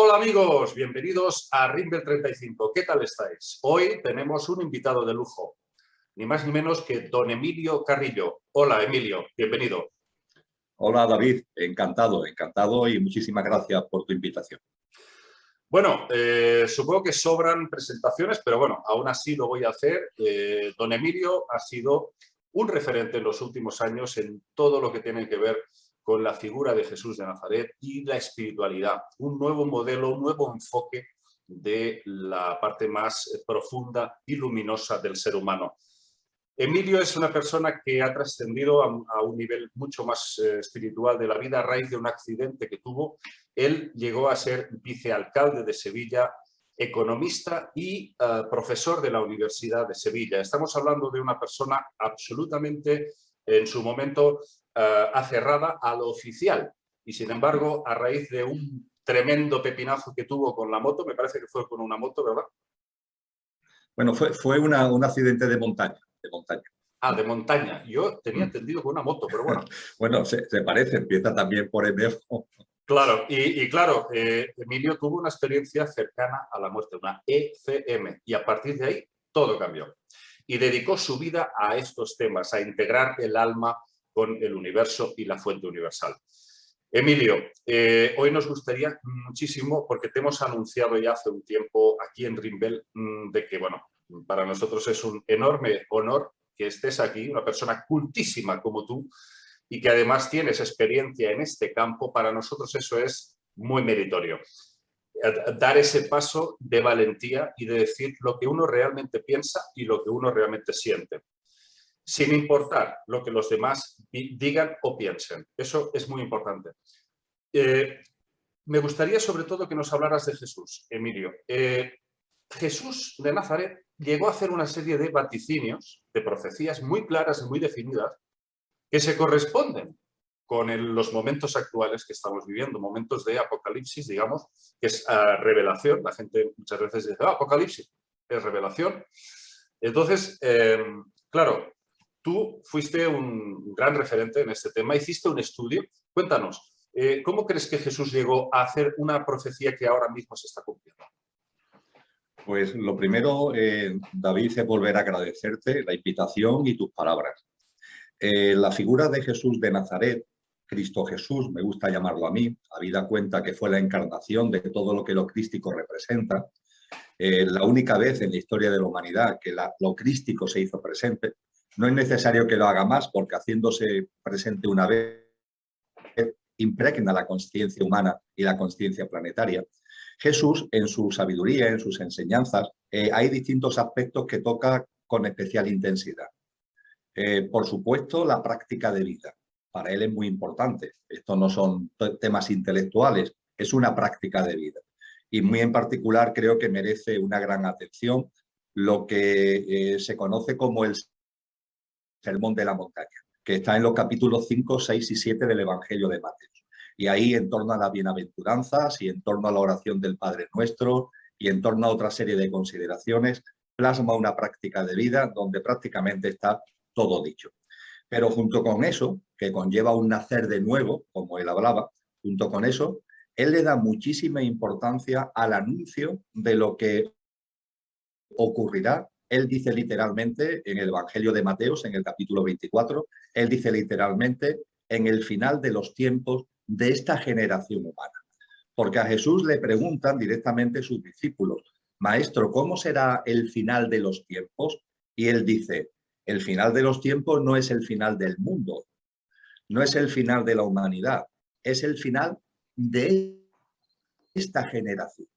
Hola amigos, bienvenidos a Rimbel 35. ¿Qué tal estáis? Hoy tenemos un invitado de lujo, ni más ni menos que don Emilio Carrillo. Hola Emilio, bienvenido. Hola David, encantado y muchísimas gracias por tu invitación. Bueno, supongo que sobran presentaciones, pero bueno, aún así lo voy a hacer. Don Emilio ha sido un referente en los últimos años en todo lo que tiene que ver con la figura de Jesús de Nazaret y la espiritualidad. Un nuevo modelo, un nuevo enfoque de la parte más profunda y luminosa del ser humano. Emilio es una persona que ha trascendido a un nivel mucho más espiritual de la vida a raíz de un accidente que tuvo. Él llegó a ser vicealcalde de Sevilla, economista y profesor de la Universidad de Sevilla. Estamos hablando de una persona absolutamente, en su momento, aferrada a lo oficial. Y sin embargo, a raíz de un tremendo pepinazo que tuvo con la moto, me parece que fue con una moto, ¿verdad? Bueno, fue un accidente de montaña. Ah, de montaña. Yo tenía entendido con una moto, pero bueno. Bueno, se parece, empieza también por M. Claro, claro, Emilio tuvo una experiencia cercana a la muerte, una ECM, y a partir de ahí todo cambió. Y dedicó su vida a estos temas, a integrar el alma con el universo y la fuente universal. Emilio, hoy nos gustaría muchísimo, porque te hemos anunciado ya hace un tiempo aquí en Rimbel, de que, bueno, para nosotros es un enorme honor que estés aquí, una persona cultísima como tú, y que además tienes experiencia en este campo. Para nosotros eso es muy meritorio. Dar ese paso de valentía y de decir lo que uno realmente piensa y lo que uno realmente siente, sin importar lo que los demás digan o piensen. Eso es muy importante. Me gustaría sobre todo que nos hablaras de Jesús, Emilio. Jesús de Nazaret llegó a hacer una serie de vaticinios, de profecías muy claras y muy definidas, que se corresponden con los momentos actuales que estamos viviendo, momentos de apocalipsis, digamos, que es revelación. La gente muchas veces dice, apocalipsis, es revelación. Entonces, claro, tú fuiste un gran referente en este tema, hiciste un estudio. Cuéntanos, ¿cómo crees que Jesús llegó a hacer una profecía que ahora mismo se está cumpliendo? Pues lo primero, David, es volver a agradecerte la invitación y tus palabras. La figura de Jesús de Nazaret, Cristo Jesús, me gusta llamarlo a mí, habida cuenta que fue la encarnación de todo lo que lo crístico representa, la única vez en la historia de la humanidad que lo crístico se hizo presente. No es necesario que lo haga más, porque haciéndose presente una vez impregna la conciencia humana y la conciencia planetaria. Jesús, en su sabiduría, en sus enseñanzas, hay distintos aspectos que toca con especial intensidad. Por supuesto, la práctica de vida. Para él es muy importante. Esto no son temas intelectuales, es una práctica de vida. Y muy en particular creo que merece una gran atención lo que se conoce como el Sermón de la Montaña, que está en los capítulos 5, 6 y 7 del Evangelio de Mateo. Y ahí, en torno a las bienaventuranzas y en torno a la oración del Padre Nuestro y en torno a otra serie de consideraciones, plasma una práctica de vida donde prácticamente está todo dicho. Pero junto con eso, que conlleva un nacer de nuevo, como él hablaba, junto con eso, él le da muchísima importancia al anuncio de lo que ocurrirá. Él dice literalmente en el Evangelio de Mateos, en el capítulo 24, él dice literalmente en el final de los tiempos de esta generación humana. Porque a Jesús le preguntan directamente sus discípulos, Maestro, ¿cómo será el final de los tiempos? Y él dice, el final de los tiempos no es el final del mundo, no es el final de la humanidad, es el final de esta generación,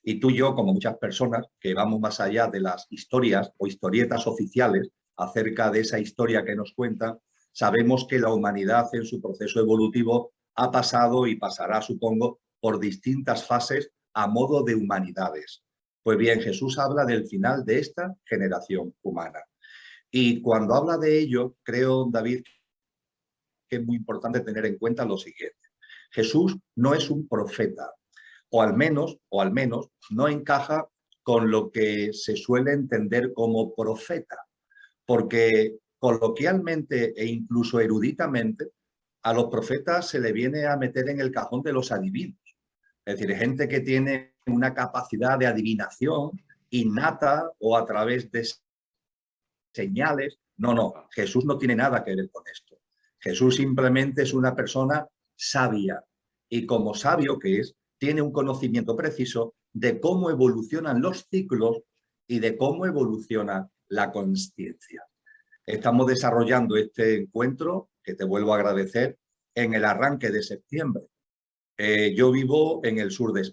Y tú y yo, como muchas personas que vamos más allá de las historias o historietas oficiales acerca de esa historia que nos cuenta, sabemos que la humanidad en su proceso evolutivo ha pasado y pasará, supongo, por distintas fases a modo de humanidades. Pues bien, Jesús habla del final de esta generación humana. Y cuando habla de ello, creo, David, que es muy importante tener en cuenta lo siguiente. Jesús no es un profeta, o al menos no encaja con lo que se suele entender como profeta, porque coloquialmente e incluso eruditamente a los profetas se le viene a meter en el cajón de los adivinos. Es decir, gente que tiene una capacidad de adivinación innata o a través de señales. No, no, Jesús no tiene nada que ver con esto. Jesús simplemente es una persona sabia y como sabio que es, tiene un conocimiento preciso de cómo evolucionan los ciclos y de cómo evoluciona la consciencia. Estamos desarrollando este encuentro, que te vuelvo a agradecer, en el arranque de septiembre. Yo vivo en el sur de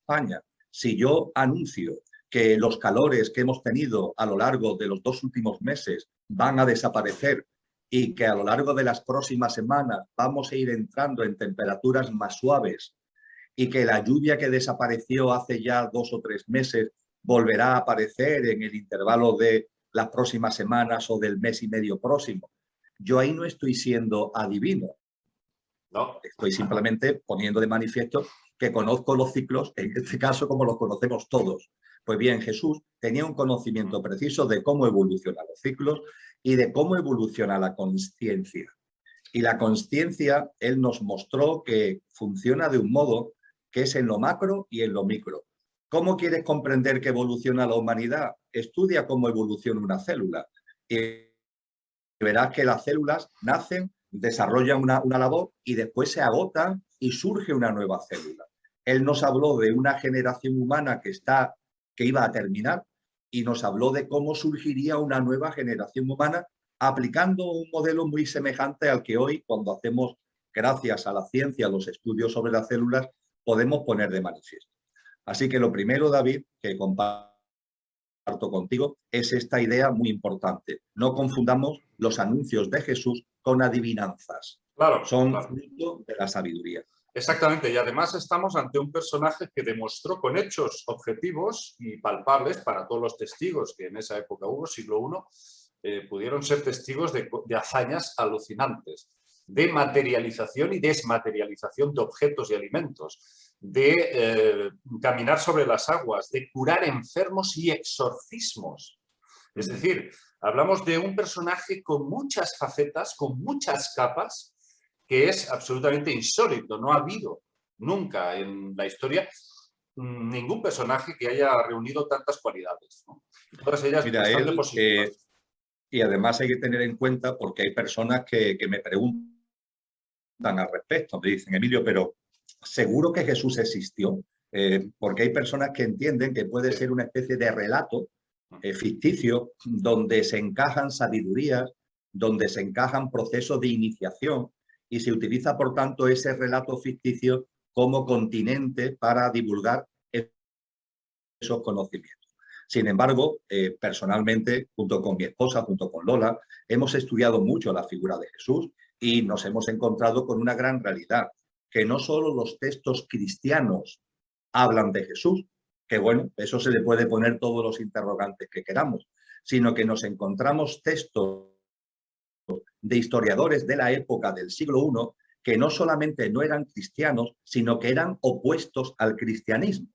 España. Si yo anuncio que los calores que hemos tenido a lo largo de los 2 últimos meses van a desaparecer y que a lo largo de las próximas semanas vamos a ir entrando en temperaturas más suaves y que la lluvia que desapareció hace ya 2 o 3 meses volverá a aparecer en el intervalo de las próximas semanas o del mes y medio próximo. Yo ahí no estoy siendo adivino. No. Estoy simplemente poniendo de manifiesto que conozco los ciclos, en este caso como los conocemos todos. Pues bien, Jesús tenía un conocimiento preciso de cómo evolucionan los ciclos y de cómo evoluciona la consciencia. Y la consciencia, él nos mostró que funciona de un modo que es en lo macro y en lo micro. ¿Cómo quieres comprender que evoluciona la humanidad? Estudia cómo evoluciona una célula y verás que las células nacen, desarrollan una labor y después se agotan y surge una nueva célula. Él nos habló de una generación humana que iba a terminar y nos habló de cómo surgiría una nueva generación humana aplicando un modelo muy semejante al que hoy, cuando hacemos, gracias a la ciencia, los estudios sobre las células, podemos poner de manifiesto. Así que lo primero, David, que comparto contigo, es esta idea muy importante. No confundamos los anuncios de Jesús con adivinanzas. Claro, Son claro. fruto de la sabiduría. Exactamente, y además estamos ante un personaje que demostró con hechos objetivos y palpables para todos los testigos que en esa época hubo, siglo I, pudieron ser testigos de hazañas alucinantes, de materialización y desmaterialización de objetos y alimentos, de caminar sobre las aguas, de curar enfermos y exorcismos. Es decir, hablamos de un personaje con muchas facetas, con muchas capas, que es absolutamente insólito. No ha habido nunca en la historia ningún personaje que haya reunido tantas cualidades, ¿no? Todas ellas Mira, bastante positivas. y además hay que tener en cuenta, porque hay personas que me preguntan al respecto, me dicen, Emilio, pero ¿seguro que Jesús existió? Porque hay personas que entienden que puede ser una especie de relato ficticio donde se encajan sabidurías, donde se encajan procesos de iniciación y se utiliza, por tanto, ese relato ficticio como continente para divulgar esos conocimientos. Sin embargo, personalmente, junto con mi esposa, junto con Lola, hemos estudiado mucho la figura de Jesús y nos hemos encontrado con una gran realidad, que no solo los textos cristianos hablan de Jesús, que bueno, eso se le puede poner todos los interrogantes que queramos, sino que nos encontramos textos de historiadores de la época del siglo I que no solamente no eran cristianos, sino que eran opuestos al cristianismo.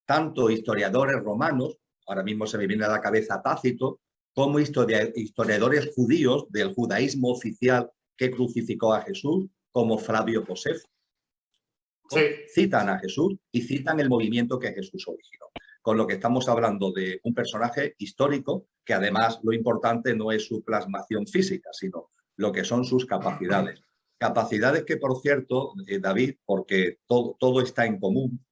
Tanto historiadores romanos, ahora mismo se me viene a la cabeza Tácito, como historiadores judíos del judaísmo oficial que crucificó a Jesús, como Flavio Josefo, Sí, citan a Jesús y citan el movimiento que Jesús originó. Con lo que estamos hablando de un personaje histórico que además lo importante no es su plasmación física, sino lo que son sus capacidades. Capacidades que, por cierto, David, porque todo está en común,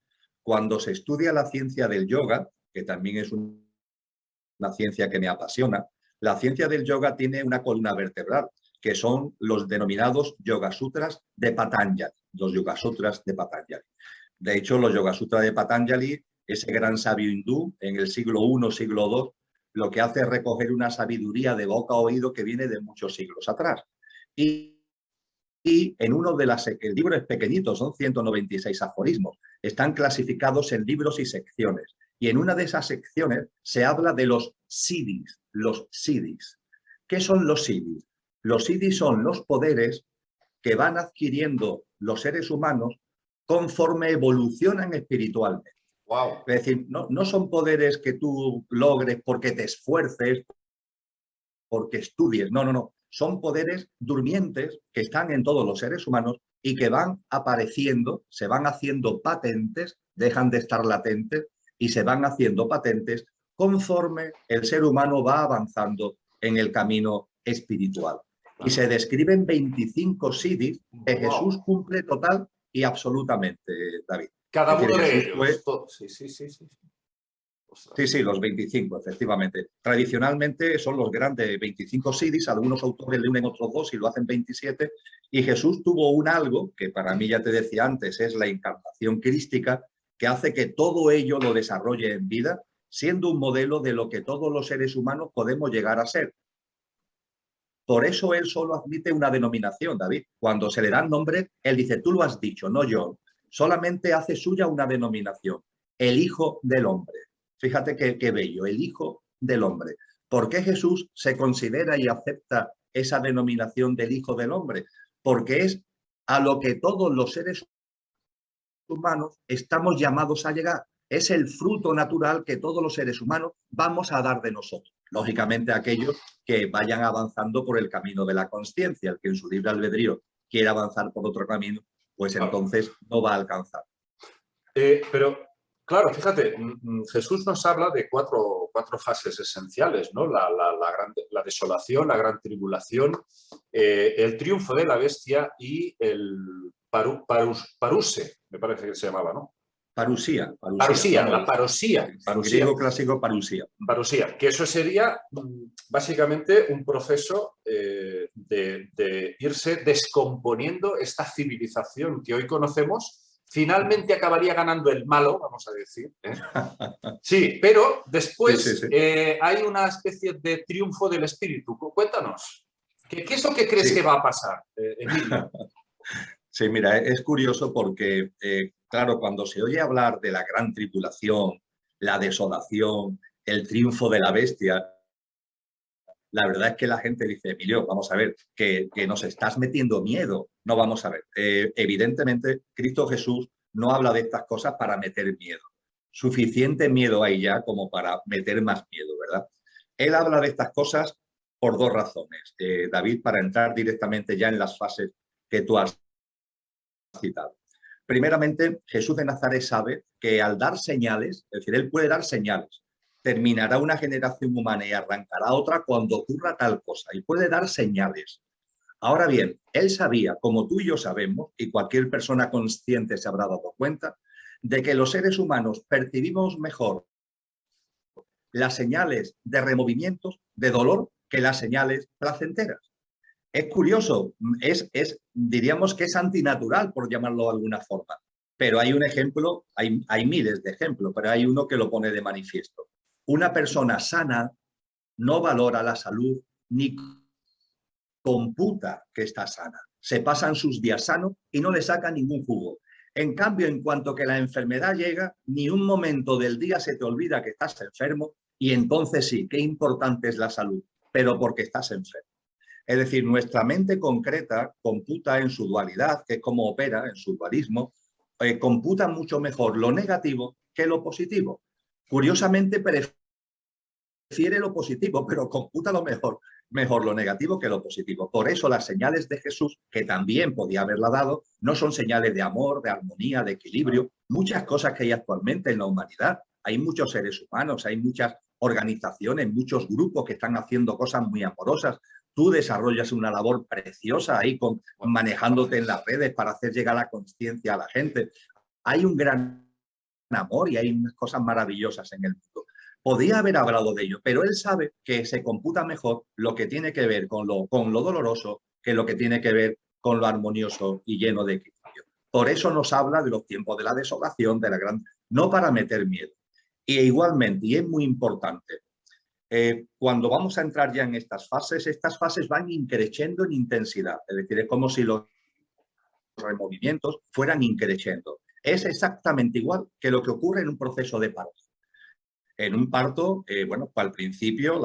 cuando se estudia la ciencia del yoga, que también es una ciencia que me apasiona, la ciencia del yoga tiene una columna vertebral, que son los denominados Yoga Sutras de Patanjali, los Yoga Sutras de Patanjali. De hecho, los Yoga Sutras de Patanjali, ese gran sabio hindú en el siglo I, siglo II, lo que hace es recoger una sabiduría de boca a oído que viene de muchos siglos atrás. Y en uno de el libro es pequeñito, son 196 aforismos, están clasificados en libros y secciones. Y en una de esas secciones se habla de los siddhis, los siddhis. ¿Qué son los siddhis? Los siddhis son los poderes que van adquiriendo los seres humanos conforme evolucionan espiritualmente. wow. Es decir, no son poderes que tú logres porque te esfuerces, porque estudies, no. son poderes durmientes que están en todos los seres humanos y que van apareciendo, se van haciendo patentes, dejan de estar latentes y se van haciendo patentes conforme el ser humano va avanzando en el camino espiritual. Y se describen 25 siddhis que Jesús cumple total y absolutamente, David. Cada Es decir, uno de Jesús ellos. fue... Sí, sí, sí, sí. Sí, sí, los 25, efectivamente. Tradicionalmente son los grandes 25 siddhis, algunos autores le unen otros dos y lo hacen 27, y Jesús tuvo un algo, que para mí ya te decía antes, es la encarnación crística, que hace que todo ello lo desarrolle en vida, siendo un modelo de lo que todos los seres humanos podemos llegar a ser. Por eso él solo admite una denominación, David. Cuando se le dan nombre, él dice, tú lo has dicho, no yo. Solamente hace suya una denominación, el Hijo del Hombre. Fíjate qué bello, el Hijo del Hombre. ¿Por qué Jesús se considera y acepta esa denominación del Hijo del Hombre? Porque es a lo que todos los seres humanos estamos llamados a llegar. Es el fruto natural que todos los seres humanos vamos a dar de nosotros. Lógicamente aquellos que vayan avanzando por el camino de la consciencia, el que en su libre albedrío quiera avanzar por otro camino, pues entonces no va a alcanzar. Pero, claro, fíjate, Jesús nos habla de cuatro fases esenciales, ¿no? La desolación, la gran tribulación, el triunfo de la bestia y el paruse, me parece que se llamaba, ¿no? Parusía. Parusía, la parusía. En griego clásico, parusía. Parusía, que eso sería básicamente un proceso de irse descomponiendo esta civilización que hoy conocemos. Finalmente acabaría ganando el malo, vamos a decir. Sí, pero después hay una especie de triunfo del espíritu. Cuéntanos, ¿qué es lo que crees que va a pasar, Emilio? Sí, mira, es curioso porque, claro, cuando se oye hablar de la gran tribulación, la desolación, el triunfo de la bestia, la verdad es que la gente dice, Emilio, vamos a ver, que nos estás metiendo miedo. No, vamos a ver. Evidentemente, Cristo Jesús no habla de estas cosas para meter miedo. Suficiente miedo hay ya como para meter más miedo, ¿verdad? Él habla de estas cosas por dos razones. David, para entrar directamente ya en las fases que tú has citado. Primeramente, Jesús de Nazaret sabe que al dar señales, es decir, él puede dar señales, terminará una generación humana y arrancará otra cuando ocurra tal cosa, y puede dar señales. Ahora bien, él sabía, como tú y yo sabemos, y cualquier persona consciente se habrá dado cuenta, de que los seres humanos percibimos mejor las señales de removimientos, de dolor, que las señales placenteras. Es curioso, diríamos que es antinatural, por llamarlo de alguna forma. Pero hay un ejemplo, hay miles de ejemplos, pero hay uno que lo pone de manifiesto. Una persona sana no valora la salud ni computa que está sana. Se pasan sus días sanos y no le saca ningún jugo. En cambio, en cuanto que la enfermedad llega, ni un momento del día se te olvida que estás enfermo y entonces sí, qué importante es la salud, pero porque estás enfermo. Es decir, nuestra mente concreta computa en su dualidad, que es como opera en su dualismo, computa mucho mejor lo negativo que lo positivo. Curiosamente prefiere lo positivo, pero computa mejor lo negativo que lo positivo. Por eso las señales de Jesús, que también podía haberla dado, no son señales de amor, de armonía, de equilibrio. Muchas cosas que hay actualmente en la humanidad. Hay muchos seres humanos, hay muchas organizaciones, muchos grupos que están haciendo cosas muy amorosas. Tú desarrollas una labor preciosa ahí manejándote en las redes para hacer llegar la conciencia a la gente. Hay un gran amor y hay unas cosas maravillosas en el mundo. Podía haber hablado de ello, pero él sabe que se computa mejor lo que tiene que ver con lo doloroso que lo que tiene que ver con lo armonioso y lleno de equilibrio. Por eso nos habla de los tiempos de la desolación, de la gran... no para meter miedo. Y igualmente, y es muy importante, cuando vamos a entrar ya en estas fases van increciendo en intensidad. Es decir, es como si los removimientos fueran increciendo. Es exactamente igual que lo que ocurre en un proceso de parto. En un parto, bueno, al principio